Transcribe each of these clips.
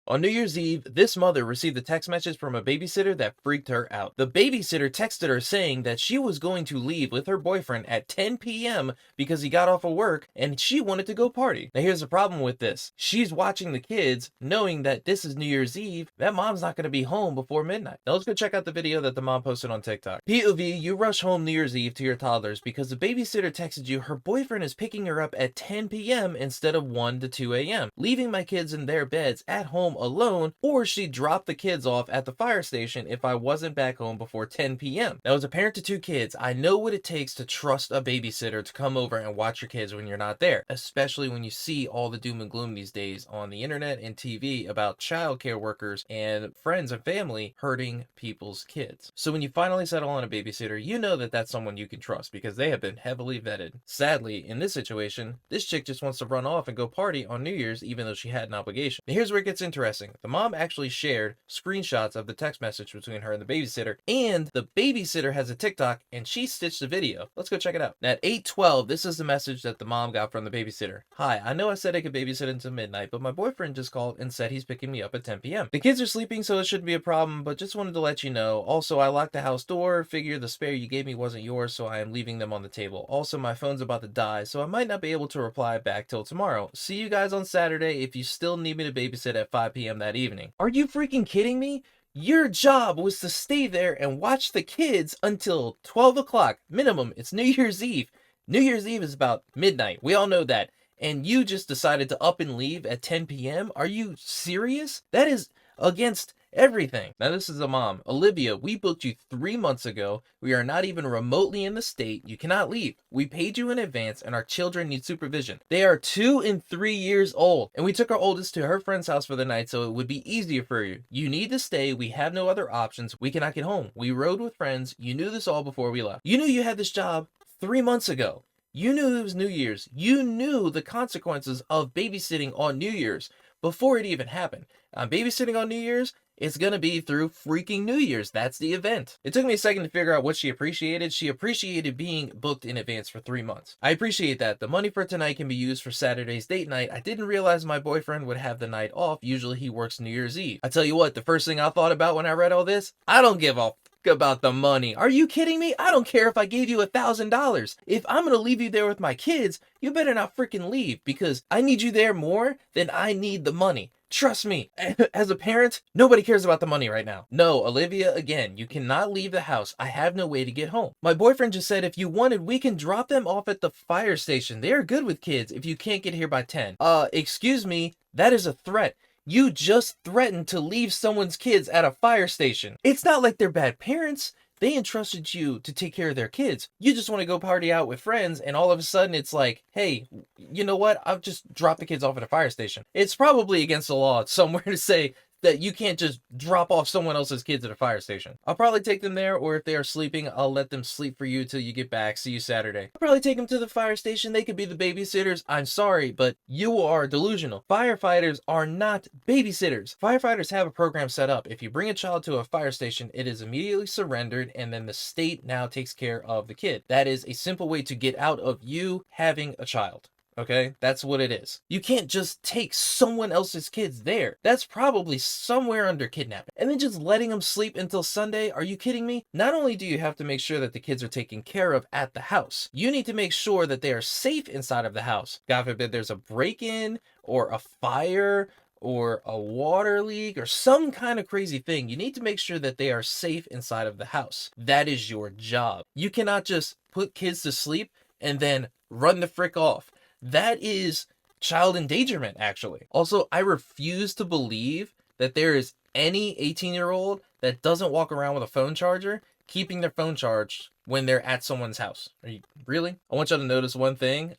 On New Year's Eve, this mother received a text message from a babysitter that freaked her out. The babysitter texted her saying that she was going to leave with her boyfriend at 10 p.m. because he got off of work and she wanted to go party. Now here's the problem with this. She's watching the kids knowing that this is New Year's Eve. That mom's not going to be home before midnight. Now let's go check out the video that the mom posted on TikTok. POV, you rush home New Year's Eve to your toddlers because the babysitter texted you her boyfriend is picking her up at 10 p.m. instead of 1 to 2 a.m., leaving my kids in their beds at home alone, or she dropped the kids off at the fire station if I wasn't back home before 10 p.m. Now, as a parent to 2 kids, I know what it takes to trust a babysitter to come over and watch your kids when you're not there, especially when you see all the doom and gloom these days on the internet and TV about childcare workers and friends and family hurting people's kids. So when you finally settle on a babysitter, you know that that's someone you can trust because they have been heavily vetted. Sadly, in this situation, this chick just wants to run off and go party on New Year's even though she had an obligation. Now, here's where it gets interesting. The mom actually shared screenshots of the text message between her and the babysitter, and the babysitter has a TikTok and she stitched the video. Let's go check it out. At 8:12, this is the message that the mom got from the babysitter. Hi, I know I said I could babysit until midnight, but my boyfriend just called and said he's picking me up at 10 p.m. The kids are sleeping, so it shouldn't be a problem, but just wanted to let you know. Also, I locked the house door. Figure the spare you gave me wasn't yours, so I am leaving them on the table. Also, my phone's about to die, so I might not be able to reply back till tomorrow. See you guys on Saturday if you still need me to babysit at 5 p.m. that evening. Are you freaking kidding me? Your job was to stay there and watch the kids until 12 o'clock minimum. It's New Year's Eve. New Year's Eve is about midnight. We all know that. And you just decided to up and leave at 10 p.m.? Are you serious? That is against everything. Now this is a mom. Olivia, we booked you 3 months ago. We are not even remotely in the state. You cannot leave. We paid you in advance and our children need supervision. They are 2 and 3 years old. And we took our oldest to her friend's house for the night so it would be easier for you. You need to stay. We have no other options. We cannot get home. We rode with friends. You knew this all before we left. You knew you had this job 3 months ago. You knew it was New Year's. You knew the consequences of babysitting on New Year's before it even happened. Babysitting on New Year's, it's going to be through freaking New Year's. That's the event. It took me a second to figure out what she appreciated. She appreciated being booked in advance for 3 months. I appreciate that. The money for tonight can be used for Saturday's date night. I didn't realize my boyfriend would have the night off. Usually he works New Year's Eve. I tell you what, the first thing I thought about when I read all this, I don't give a about the money. Are you kidding me? I don't care if I gave you $1,000. If I'm gonna leave you there with my kids, you better not freaking leave because I need you there more than I need the money. Trust me, as a parent, nobody cares about the money right now. No, Olivia, again, you cannot leave the house. I have no way to get home. My boyfriend just said if you wanted, we can drop them off at the fire station. They are good with kids if you can't get here by 10. Excuse me, that is a threat. You just threatened to leave someone's kids at a fire station. It's not like they're bad parents. They entrusted you to take care of their kids. You just want to go party out with friends, and all of a sudden it's like, hey, you know what? I'll just drop the kids off at a fire station. It's probably against the law somewhere to say that you can't just drop off someone else's kids at a fire station. I'll probably take them there, or if they are sleeping, I'll let them sleep for you till you get back. See you Saturday. I'll probably take them to the fire station. They could be the babysitters. I'm sorry, but you are delusional. Firefighters are not babysitters. Firefighters have a program set up. If you bring a child to a fire station, it is immediately surrendered, and then the state now takes care of the kid. That is a simple way to get out of you having a child. Okay, that's what it is. You can't just take someone else's kids there. That's probably somewhere under kidnapping. And then just letting them sleep until Sunday? Are you kidding me? Not only do you have to make sure that the kids are taken care of at the house, you need to make sure that they are safe inside of the house. God forbid there's a break-in or a fire or a water leak or some kind of crazy thing. You need to make sure that they are safe inside of the house. That is your job. You cannot just put kids to sleep and then run the frick off. That is child endangerment, actually. Also, I refuse to believe that there is any 18-year-old that doesn't walk around with a phone charger, keeping their phone charged when they're at someone's house. Are you really? I want y'all to notice one thing.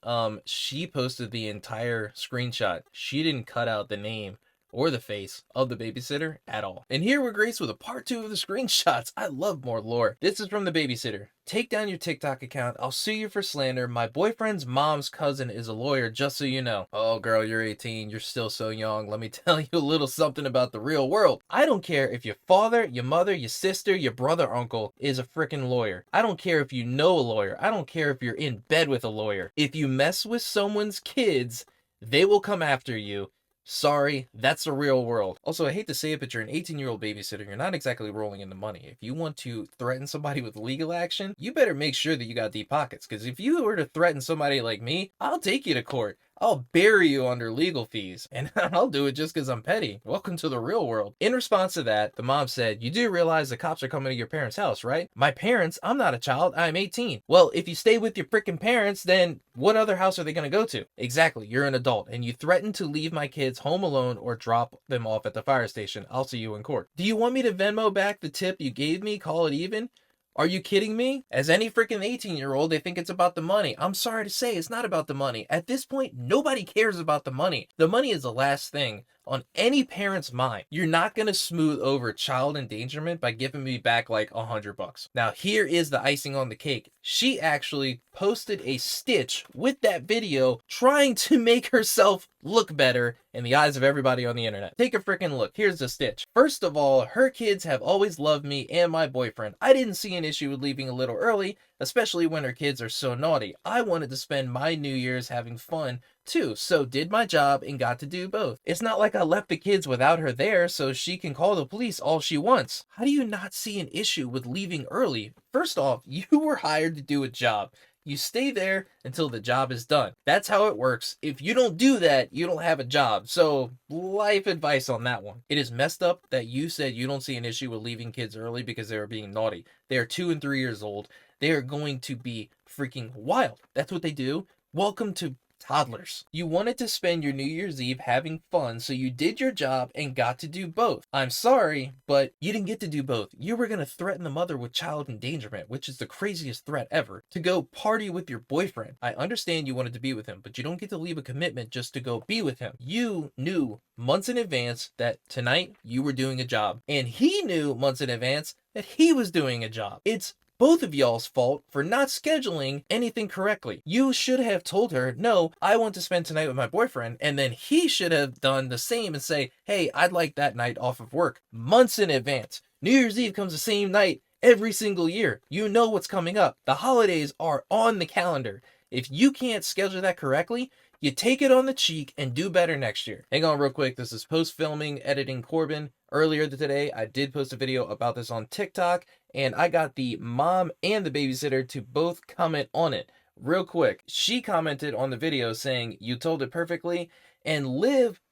She posted the entire screenshot. She didn't cut out the name or the face of the babysitter at all. And here we're graced with a part 2 of the screenshots. I love more lore. This is from the babysitter. Take down your TikTok account. I'll sue you for slander. My boyfriend's mom's cousin is a lawyer, just so you know. Oh, girl, you're 18. You're still so young. Let me tell you a little something about the real world. I don't care if your father, your mother, your sister, your brother, uncle is a freaking lawyer. I don't care if you know a lawyer. I don't care if you're in bed with a lawyer. If you mess with someone's kids, they will come after you. Sorry, that's the real world. Also, I hate to say it, but you're an 18-year-old babysitter. You're not exactly rolling in the money. If you want to threaten somebody with legal action, you better make sure that you got deep pockets. Because if you were to threaten somebody like me, I'll take you to court. I'll bury you under legal fees, and I'll do it just because I'm petty. Welcome to the real world. In response to that, the mom said, "You do realize the cops are coming to your parents' house, right?" "My parents? I'm not a child. I'm 18. "Well, if you stay with your freaking parents, then what other house are they going to go to?" "Exactly. You're an adult, and you threatened to leave my kids home alone or drop them off at the fire station. I'll see you in court." "Do you want me to Venmo back the tip you gave me? Call it even?" Are you kidding me? As any freaking 18-year-old, they think it's about the money. I'm sorry to say, it's not about the money. At this point, nobody cares about the money. The money is the last thing on any parent's mind. You're not going to smooth over child endangerment by giving me back like $100. Now, here is the icing on the cake. She actually posted a stitch with that video trying to make herself look better in the eyes of everybody on the internet. Take a freaking look. Here's the stitch. First of all, her kids have always loved me and my boyfriend. I didn't see an issue with leaving a little early, especially when her kids are so naughty. I wanted to spend my New Year's having fun too, so did my job and got to do both. It's not like I left the kids without her there so she can call the police all she wants. How do you not see an issue with leaving early? First off, you were hired to do a job. You stay there until the job is done. That's how it works. If you don't do that, you don't have a job. So, life advice on that one. It is messed up that you said you don't see an issue with leaving kids early because they were being naughty. They are 2 and 3 years old. They are going to be freaking wild. That's what they do. Welcome to toddlers. You wanted to spend your New Year's Eve having fun, so you did your job and got to do both. I'm sorry, but you didn't get to do both. You were going to threaten the mother with child endangerment, which is the craziest threat ever, to go party with your boyfriend. I understand you wanted to be with him, but you don't get to leave a commitment just to go be with him. You knew months in advance that tonight you were doing a job, and he knew months in advance that he was doing a job. It's both of y'all's fault for not scheduling anything correctly. You should have told her, "No, I want to spend tonight with my boyfriend," and then he should have done the same and say, "Hey, I'd like that night off of work," months in advance. New Year's Eve comes the same night every single year. You know what's coming up. The holidays are on the calendar. If you can't schedule that correctly, you take it on the cheek and do better next year. Hang on real quick. This is post-filming, editing Corbin. Earlier today, I did post a video about this on TikTok, and I got the mom and the babysitter to both comment on it. Real quick, she commented on the video saying, "You told it perfectly," and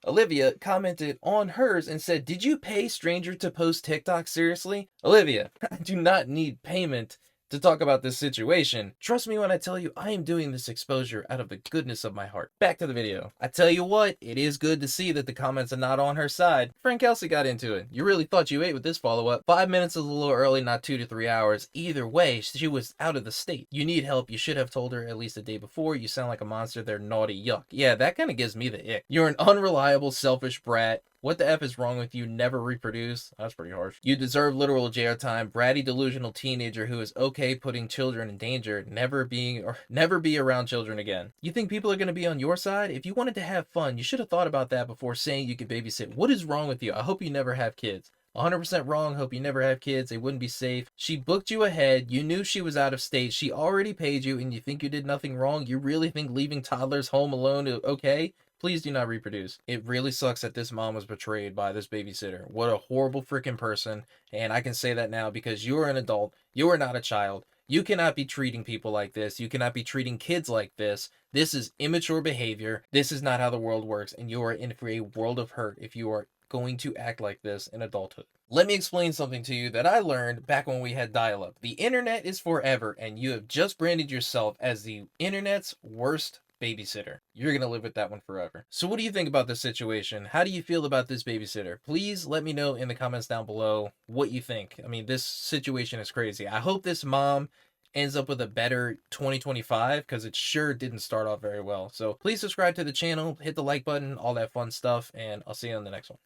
Olivia commented on hers and said, "Did you pay stranger to post TikTok? Seriously?" Olivia, I do not need payment to talk about this situation. Trust me when I tell you I am doing this exposure out of the goodness of my heart. Back to the video. I tell you what, it is good to see that the comments are not on her side. Frank Kelsey got into it. You really thought you ate with this follow-up. 5 minutes is a little early, not 2 to 3 hours. Either way, she was out of the state. You need help. You should have told her at least a day before. You sound like a monster. They're naughty. Yuck. Yeah, that kind of gives me the ick. You're an unreliable, selfish brat. What the F is wrong with you? Never reproduce? That's pretty harsh. You deserve literal jail time. Bratty, delusional teenager who is okay putting children in danger, never be around children again. You think people are going to be on your side? If you wanted to have fun, you should have thought about that before saying you could babysit. What is wrong with you? I hope you never have kids. 100% wrong. Hope you never have kids. They wouldn't be safe. She booked you ahead. You knew she was out of state. She already paid you, and you think you did nothing wrong? You really think leaving toddlers home alone is okay? Please do not reproduce. It really sucks that this mom was betrayed by this babysitter. What a horrible freaking person. And I can say that now because you are an adult. You are not a child. You cannot be treating people like this. You cannot be treating kids like this. This is immature behavior. This is not how the world works. And you are in for a world of hurt if you are going to act like this in adulthood. Let me explain something to you that I learned back when we had dial-up. The internet is forever, and you have just branded yourself as the internet's worst babysitter. You're gonna live with that one forever. So what do you think about this situation? How do you feel about this babysitter? Please let me know in the comments down below what you think. I mean, this situation is crazy. I hope this mom ends up with a better 2025 because it sure didn't start off very well. So please subscribe to the channel, hit the like button, all that fun stuff, and I'll see you on the next one.